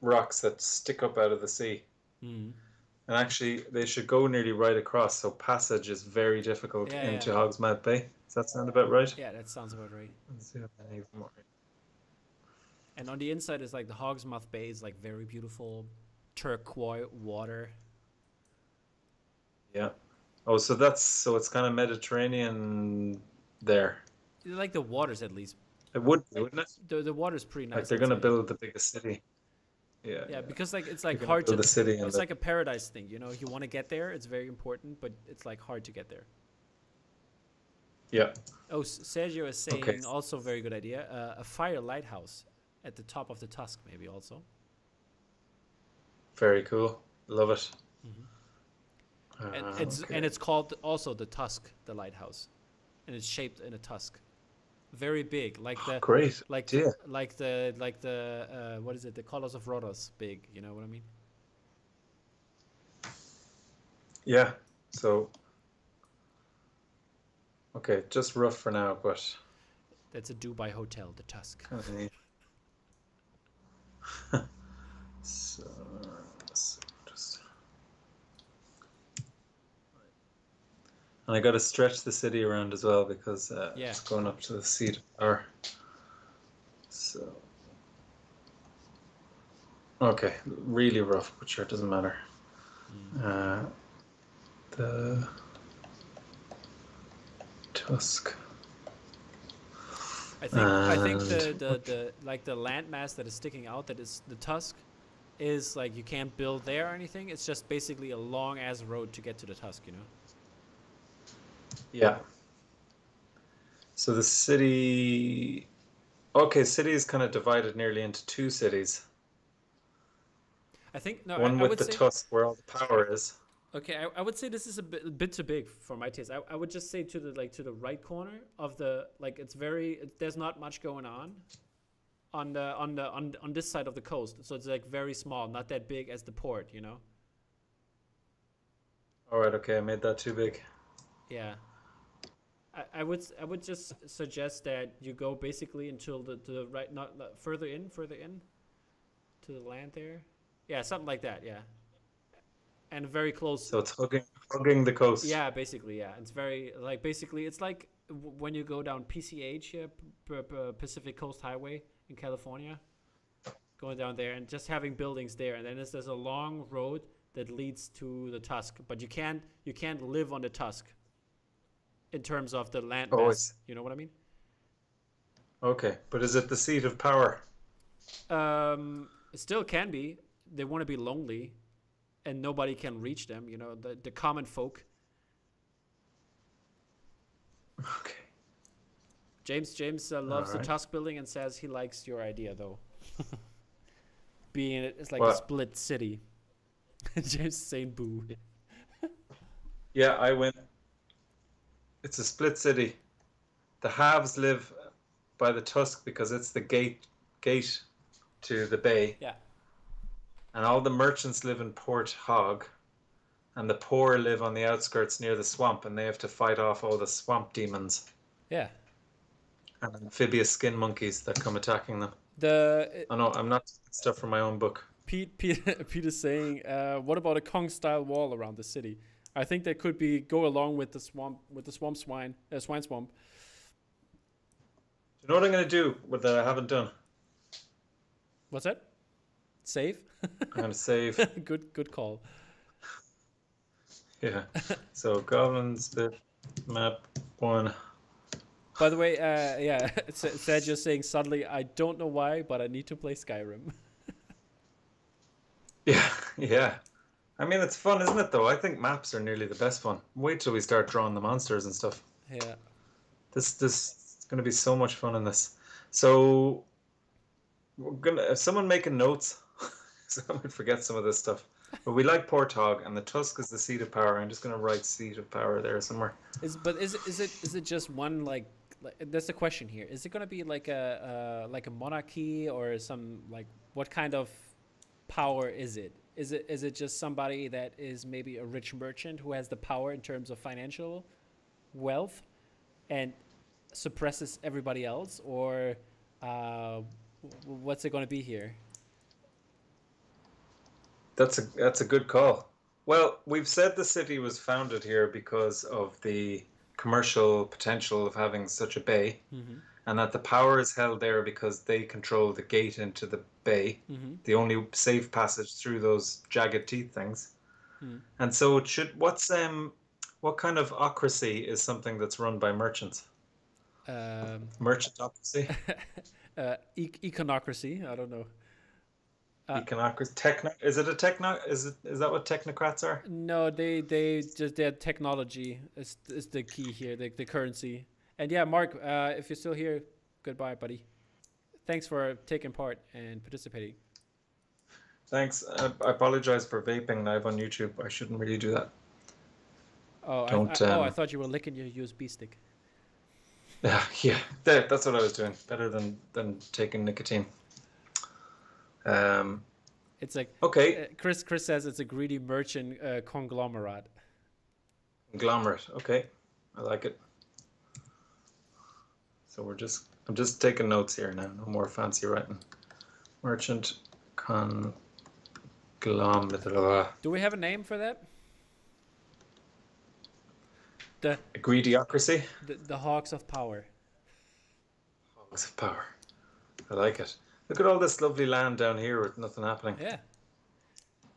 rocks that stick up out of the sea. Mm. And actually, they should go nearly right across, so passage is very difficult Yeah, yeah, into Hogsmeade Bay. Does that sound about right? yeah. That sounds about right. Let's see if any more. And on the inside is like the Hogsmouth Bay is like very beautiful, turquoise water. Yeah. Oh, so it's kind of Mediterranean there. Like the waters at least. It would be, wouldn't it? The water's pretty Like nice. they're I'd gonna say. build the biggest city. Yeah, Yeah, yeah. because like it's They're like gonna hard build to. the city and It's like a paradise thing, You want to get there, it's very important, but it's like hard to get there. yeah. Oh, Sergio is saying Okay. also very good idea. A fire lighthouse at the top of the tusk, maybe also. Very cool. Love it. And it's called also the tusk, the lighthouse, and it's shaped in a tusk, very big, like the Great like idea. what is it? The Colors of Rhodos, big. You know what I mean? Yeah. So okay, just rough for now, but That's a Dubai hotel, the Tusk. kind of neat. So, so just and I got to stretch the city around as well because Yeah. it's going up to the seat of power. So okay, really rough, but sure, it doesn't matter. The Tusk. I think And the like the landmass that is sticking out, that is the Tusk, is like you can't build there or anything. It's just basically a long ass road to get to the Tusk. yeah, so the city. Okay, city is kind of divided nearly into two cities. I think no, One I with would the say Tusk where all the power is. okay. I would say this is a bit too big for my taste. I would just say to the right corner of the like there's not much going on this side of the coast, so it's like very small, not that big as the port. All right, okay, I made that too big. Yeah. I would just suggest that you go basically until the right, not further in to the land there. Yeah, something like that. Yeah. and very close. So it's hugging the coast. Yeah, basically, yeah. It's very like basically it's like when you go down PCH here, Pacific Coast Highway in California, going down there and just having buildings there, and then there's a long road that leads to the Tusk, but you can't live on the Tusk in terms of the land Oh, mass. it's You know what I mean? okay. But is it the seat of power? It still can be. They want to be lonely, and nobody can reach them. You know, the common folk. Okay. James All loves the right. Tusk building and says he likes your idea though. Being it's like a Well, split city. James is saying boo. yeah, I win. It's a split city. The halves live by the Tusk because it's the gate to the bay, Yeah, and all the merchants live in Port Hog, and the poor live on the outskirts near the swamp, and they have to fight off all the swamp demons yeah. and amphibious skin monkeys that come attacking them. The Oh no, I'm not taking stuff from my own book. Pete is saying, what about a Kong style wall around the city? I think that could be go along with the swine swamp. Do you know what I'm going to do with that I haven't done? What's that? Save. I'm going to save. Good call. Yeah. So Goblin Spit map 1. By the way, yeah, Sad just saying suddenly I don't know why, but I need to play Skyrim. Yeah, yeah. I mean, it's fun, isn't it, though? I think maps are nearly the best fun. Wait till we start drawing the monsters and stuff. Yeah. This is going to be so much fun in this. So, we're gonna, if someone making notes, so I might forget some of this stuff. But we like Porthog, and the Tusk is the seat of power. I'm just going to write seat of power there somewhere. Is it just one like that's the question here. Is it gonna be like a monarchy or some like what kind of power is it? Is it just somebody that is maybe a rich merchant who has the power in terms of financial wealth and suppresses everybody else, or what's it going to be here? That's a good call. Well, we've said the city was founded here because of the commercial potential of having such a bay, Mm-hmm. and that the power is held there because they control the gate into the bay, Mm-hmm. the only safe passage through those jagged teeth things. Mm. And so it should what kind of ocracy is something that's run by merchants? Um, Merchantocracy? Iconocracy. I don't know. Uh, Econocracy? Is it a is that what technocrats are? no, they just their technology is the key here, the currency. And yeah, Mark, if you're still here, goodbye, buddy. Thanks for taking part and participating. Thanks. I apologize for vaping live on YouTube. I shouldn't really do that. Oh, Don't I thought you were licking your USB stick. Yeah, yeah. That's what I was doing. Better than taking nicotine. Um, It's like okay. Chris says it's a greedy merchant conglomerate. Conglomerate. Okay. I like it. So I'm just taking notes here now. No more fancy writing. Merchant conglomerate. Do we have a name for that? The A greediocracy. the Hawks of Power. Hogs of power. I like it. Look at all this lovely land down here with nothing happening. Yeah,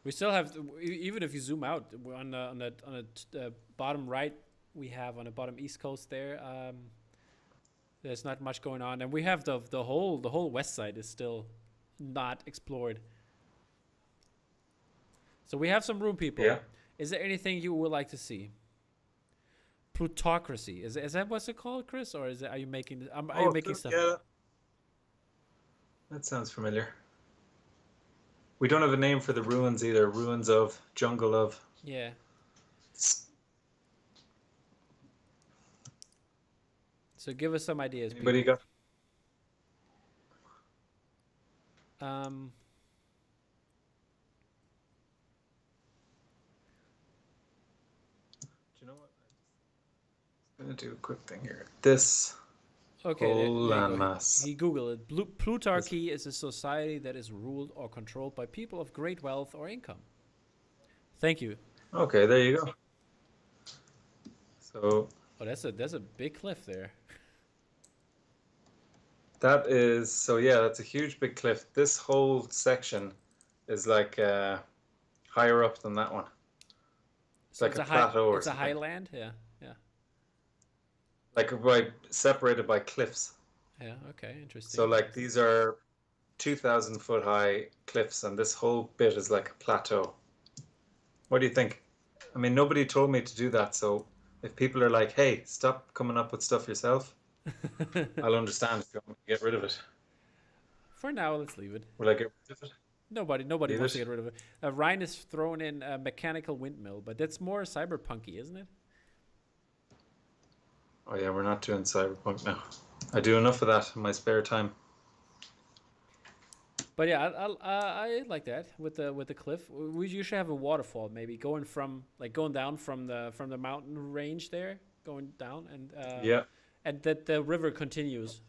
we still have even if you zoom out on the bottom right, we have on the bottom east coast there. There's not much going on, and we have the whole west side is still not explored. So we have some room, people. Yeah. Is there anything you would like to see? Plutocracy is that what's it called, Chris, or is it? Are you making? Are you making stuff? Yeah. That sounds familiar. We don't have a name for the ruins either. Ruins of, jungle of. Yeah. So give us some ideas, Anybody people. got? Do you know what? I'm gonna do a quick thing here. This Okay, whole there you go. landmass. He Googled it. Plutarchy is a society that is ruled or controlled by people of great wealth or income. Thank you. Okay, there you go. So Oh, that's a big cliff there. that is, so yeah, that's a huge big cliff. This whole section is like higher up than that one. It's So like a plateau or it's a something. highland. Yeah, yeah, Like separated by cliffs. yeah. Okay, So interesting, like interesting. these are 2,000 foot high cliffs, and this whole bit is like a plateau. What do you think? I mean, nobody told me to do that, so if people are like, "Hey, stop coming up with stuff yourself," I'll understand if you want me to get rid of it. For now, let's leave it. Will I get rid of it? Nobody Leave wants to it? get rid of it. Ryan is throwing in a mechanical windmill, but that's more cyberpunky, isn't it? Oh yeah, we're not doing cyberpunk now. I do enough of that in my spare time. But yeah, I like that with the cliff. You should have a waterfall, maybe going down from the mountain range there, going down, Yeah. and that the river continues.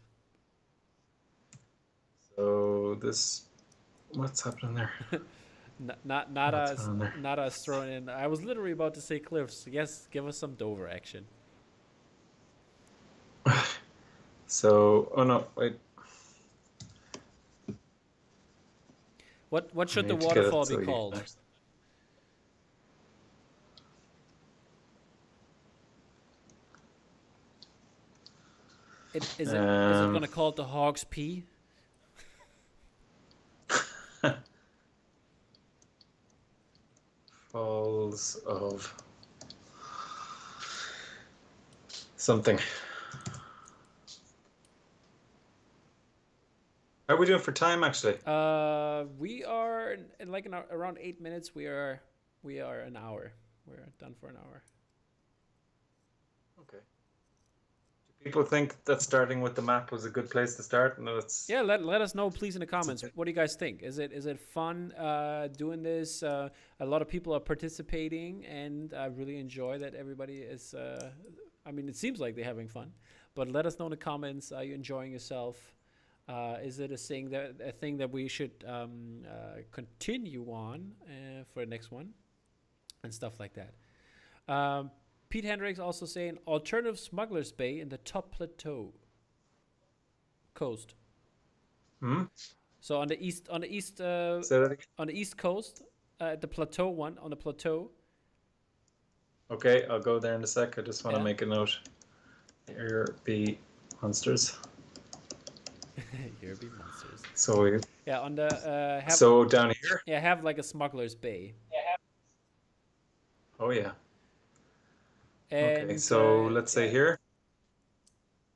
So this, what's happening there? What's happening there? Not us throwing in. I was literally about to say cliffs. Yes, give us some Dover action. So, oh no, wait. What I should the need to get it waterfall be so you called? can actually. Is it Um, gonna call it the Hog's Pee? Falls of something. How are we doing for time actually? We are in like around 8 minutes. We are an hour. We're done for an hour. Okay. Do people think that starting with the map was a good place to start? No, Yeah, let us know please in the comments. What do you guys think? Is it fun doing this? A lot of people are participating, and I really enjoy that everybody is. I mean, it seems like they're having fun, but let us know in the comments. Are you enjoying yourself? Is it a thing that we should continue on for the next one and stuff like that? Pete Hendricks also saying alternative smugglers bay in the top plateau coast. Hmm? So on the east Say that again. on the east coast, the plateau one on the plateau. Okay, I'll go there in a sec. I just want to Yeah, make a note. Here be monsters. here be monsters. So we, Yeah, on the have so down here. yeah have like a smuggler's bay, Oh yeah. Okay, and so let's say yeah. here.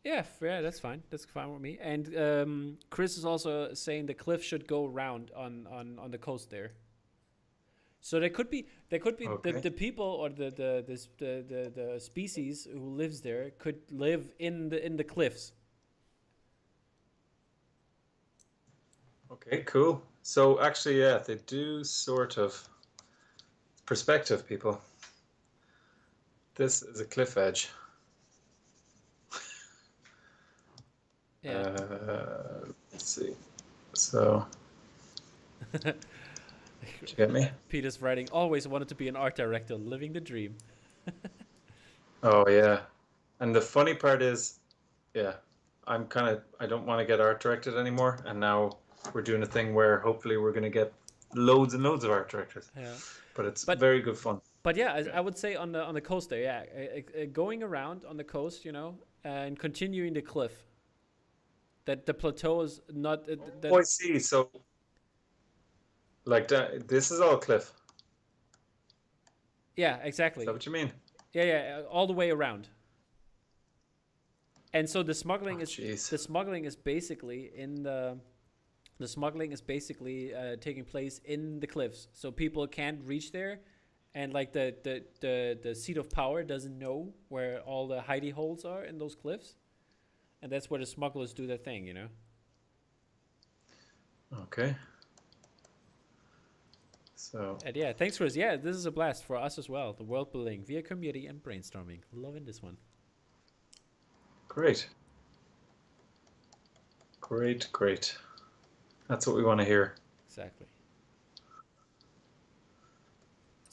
Yeah, yeah, that's fine. That's fine with me. And Chris is also saying the cliff should go around on the coast there. So there could be Okay. the people or the species who lives there could live in the cliffs. Okay, cool. So actually, yeah, they do sort of perspective, people. This is a cliff edge. Yeah. Let's see. So, did you get me? Peter's writing always wanted to be an art director, living the dream. Oh yeah. And the funny part is, yeah, I don't want to get art directed anymore, and now we're doing a thing where hopefully we're going to get loads and loads of art directors. Yeah. But it's But very good fun. but yeah, Yeah. I would say on the coast there, yeah, going around on the coast, and continuing the cliff. That the plateau is not Oh, that. I see. So, like that, this is all cliff. Yeah, Is that exactly. what you mean? Yeah, yeah, all the way around. And so Oh, jeez. the smuggling is basically in the smuggling is basically taking place in the cliffs, so people can't reach there, and like the seat of power doesn't know where all the hidey holes are in those cliffs, and that's where the smugglers do their thing. Okay. So, And yeah, thanks Chris. Yeah, this is a blast for us as well. The world building via community and brainstorming. Loving this one. great. Great, great. That's what we want to hear. Exactly.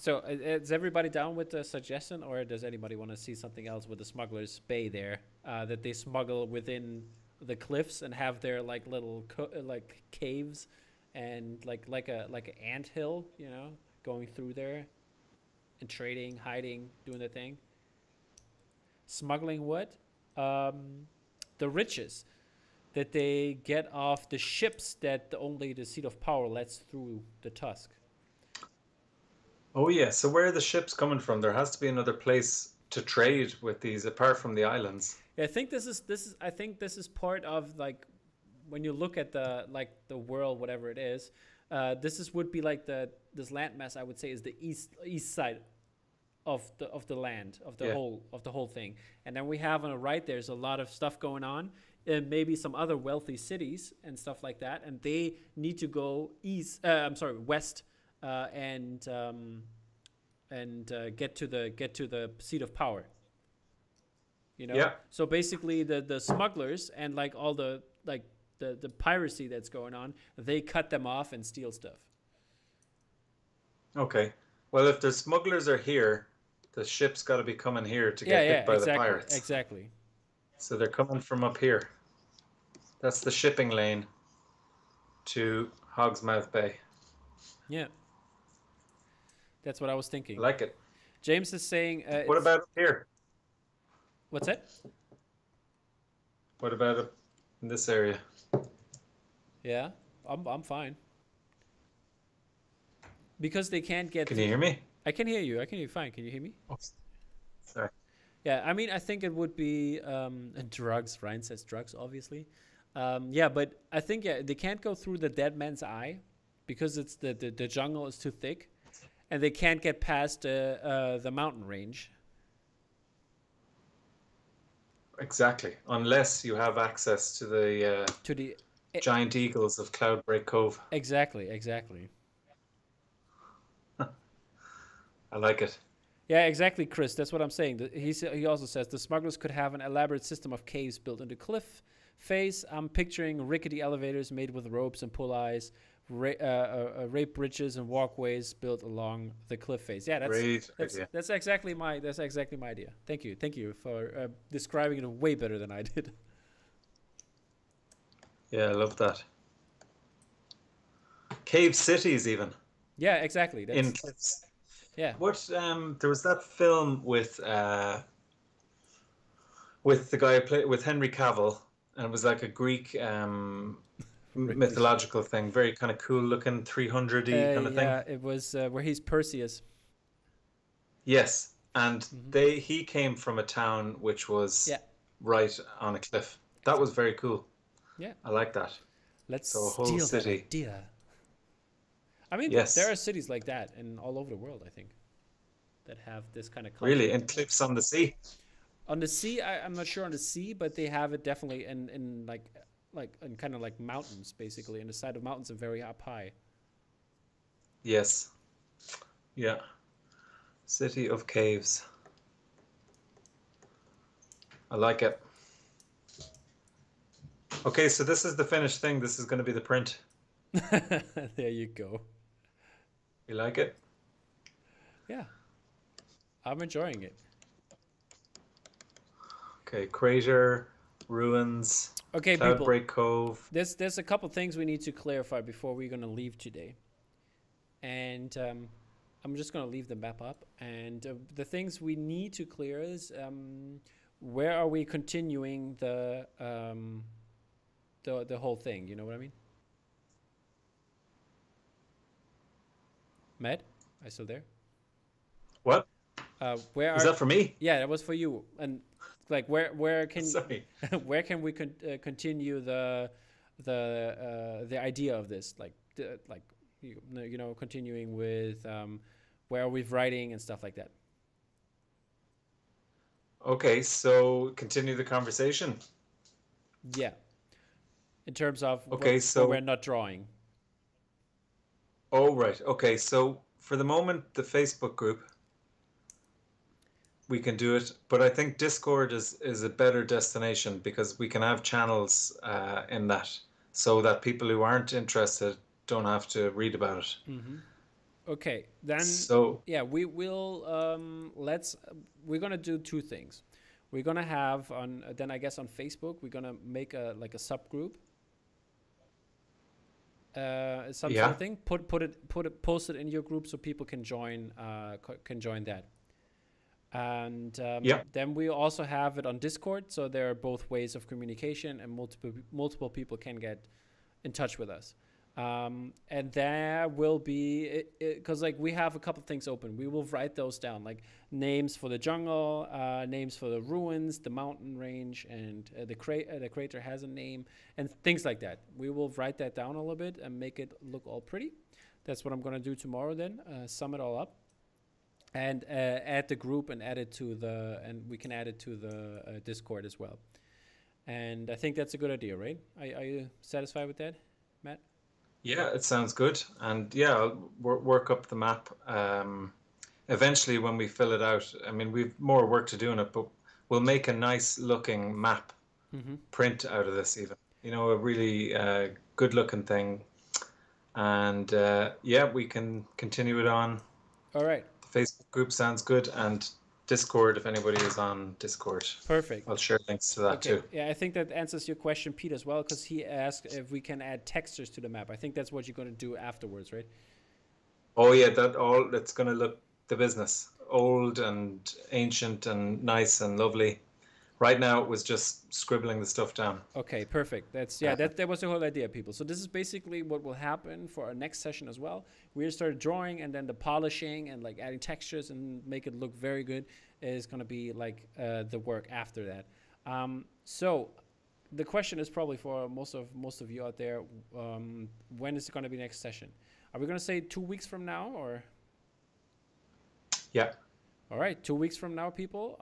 So is everybody down with the suggestion, or does anybody want to see something else with the smugglers bay there? That they smuggle within the cliffs and have their like little like caves, and like an ant hill, going through there and trading, hiding, doing the thing. Smuggling what? The riches that they get off the ships that only the seat of power lets through the tusk. Oh yeah. So where are the ships coming from? There has to be another place to trade with these apart from the islands. Yeah, I think this is I think this is part of like when you look at the world, whatever it is. This is would be like this landmass. I would say is the east side of the land Yeah. of the whole thing. And then we have on the right there's a lot of stuff going on, and maybe some other wealthy cities and stuff like that, and they need to go west, and get to the seat of power. Yeah. So basically the smugglers and like all the piracy that's going on, they cut them off and steal stuff. Okay. Well, if the smugglers are here, the ship's got to be coming here to Yeah, get yeah, hit by the exactly, pirates. exactly. So they're coming from up here. That's the shipping lane to Hogsmouth Bay. Yeah, that's what I was I thinking. like it. James is saying, What about up here? what's that? What about up in this area? Yeah, I'm fine because they can't get. Can you hear me? I can hear you. I can hear you fine. Can you hear me? Oops. Sorry. Yeah, I mean, I think it would be drugs. Ryan says drugs, obviously. Yeah, but I think they can't go through the dead man's eye because it's the jungle is too thick, and they can't get past the mountain range. Exactly. Unless you have access to the To the giant eagles of Cloudbreak Cove. exactly. I like it. Yeah, exactly, Chris. That's what I'm saying. He also says the smugglers could have an elaborate system of caves built into cliff face. I'm picturing rickety elevators made with ropes and pull-eyes, rape bridges and walkways built along the cliff face. Yeah, Great idea. that's exactly my idea. Thank you for describing it way better than I did. Yeah, I love that. Cave cities, even Yeah, exactly. in cliffs. Yeah. What? There was that film with the guy who played with Henry Cavill, and it was like a Greek mythological thing, very kind of cool looking, 300-y kind of thing. Yeah, it was where he's Perseus. Yes, and he came from a town which was Yeah. right on a cliff. That was very cool. Yeah. I like that. Let's So a whole steal that city. idea. I mean, Yes. there are cities like that in all over the world, I think, that have this kind of culture. Really, and cliffs on the sea. On the sea, I'm not sure on the sea, but they have it definitely in like in kind of like mountains, basically, in the side of mountains and very up high. Yes. Yeah. City of Caves. I like it. Okay, so this is the finished thing. This is going to be the print. There you go. You like it? Yeah, I'm enjoying it. Okay, crater, ruins, Okay, people. Cloudbreak Cove. There's a couple things we need to clarify before we're gonna leave today, and I'm just gonna leave the map up. And the things we need to clear is where are we continuing the whole thing? You know what I mean? Matt, are you still there? What? Where Is are? that for me? Yeah, that was for you. And like, where can Sorry. where can we continue the idea of this? Like, continuing with where are we writing and stuff like that. Okay, so continue the conversation. Yeah, in terms of Okay, what so we're not drawing. oh right. Okay, so for the moment, the Facebook group we can do it, but I think Discord is a better destination because we can have channels in that, so that people who aren't interested don't have to read about it. Hmm. Okay, then So yeah, we will we're gonna do two things. We're gonna have on then I guess on Facebook we're gonna make a like a subgroup, some sort yeah, of thing. Post it in your group so people can join that. And yeah, then we also have it on Discord, so there are both ways of communication, and multiple people can get in touch with us. And there will be because like we have a couple things open. We will write those down, like names for the jungle, names for the ruins, the mountain range, and the crater has a name, and things like that. We will write that down a little bit and make it look all pretty. That's what I'm gonna do tomorrow. Then sum it all up and add the group and add it to the and we can add it to the Discord as well. And I think that's a good idea, right? Are you satisfied with that, Matt? yeah. It sounds good. And yeah, I'll work up the map. Eventually, when we fill it out, I mean, we've more work to do on it, but we'll make a nice looking map Mm-hmm. print out of this, even. A really good looking thing. And yeah, we can continue it on. All right. The Facebook group sounds good, and Discord, if anybody is on Discord, Perfect. I'll share links to that Okay. too. Yeah, I think that answers your question, Pete, as well, because he asked if we can add textures to the map. I think that's what you're going to do afterwards, right? Oh yeah, that's gonna look the business. Old and ancient and nice and lovely. Right now it was just scribbling the stuff down. Okay, perfect. That's yeah, Uh, that was the whole idea, people. So this is basically what will happen for our next session as well. We start drawing and then the polishing and like adding textures and make it look very good is going to be like the work after that. So the question is probably for most of you out there, when is it going to be next session? Are we going to say 2 weeks from now or? yeah, All right, 2 weeks from now, people,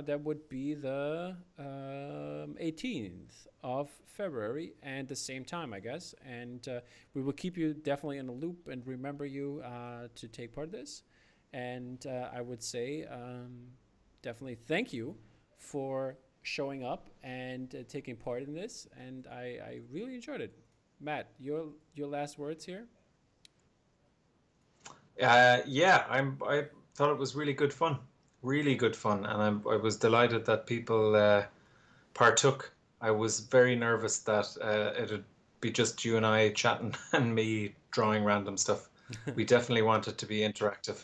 that would be the 18th of February and the same time, I guess. And we will keep you definitely in the loop and remember you to take part of this. And I would say definitely thank you for showing up and taking part in this. And I really enjoyed it. Matt, your last words here? yeah. I thought it was really good fun, and I was delighted that people partook. I was very nervous that it'd be just you and I chatting and me drawing random stuff. We definitely wanted to be interactive.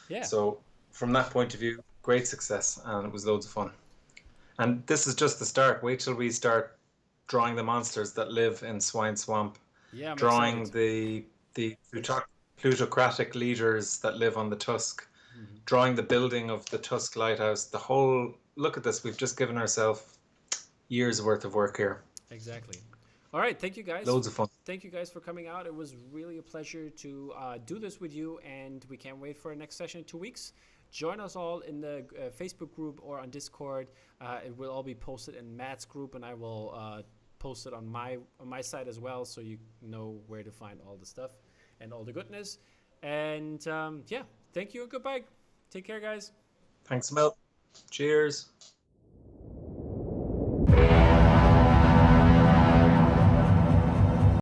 Yeah, So from that point of view, great success, and it was loads of fun. And this is just the start. Wait till we start drawing the monsters that live in Swine Swamp, yeah, I'm drawing excited. the plutocratic leaders that live on the Tusk, Mhm. drawing the building of the Tusk Lighthouse. The whole look at this. We've just given ourselves years worth of work here. Exactly. All right. Thank you guys. Loads of fun. Thank you guys for coming out. It was really a pleasure to do this with you, and we can't wait for our next session in 2 weeks. Join us all in the Facebook group or on Discord. It will all be posted in Matt's group, and I will post it on my site as well, so you know where to find all the stuff and all the goodness. And yeah, thank you and goodbye. Take care, guys. Thanks, Mel. Cheers.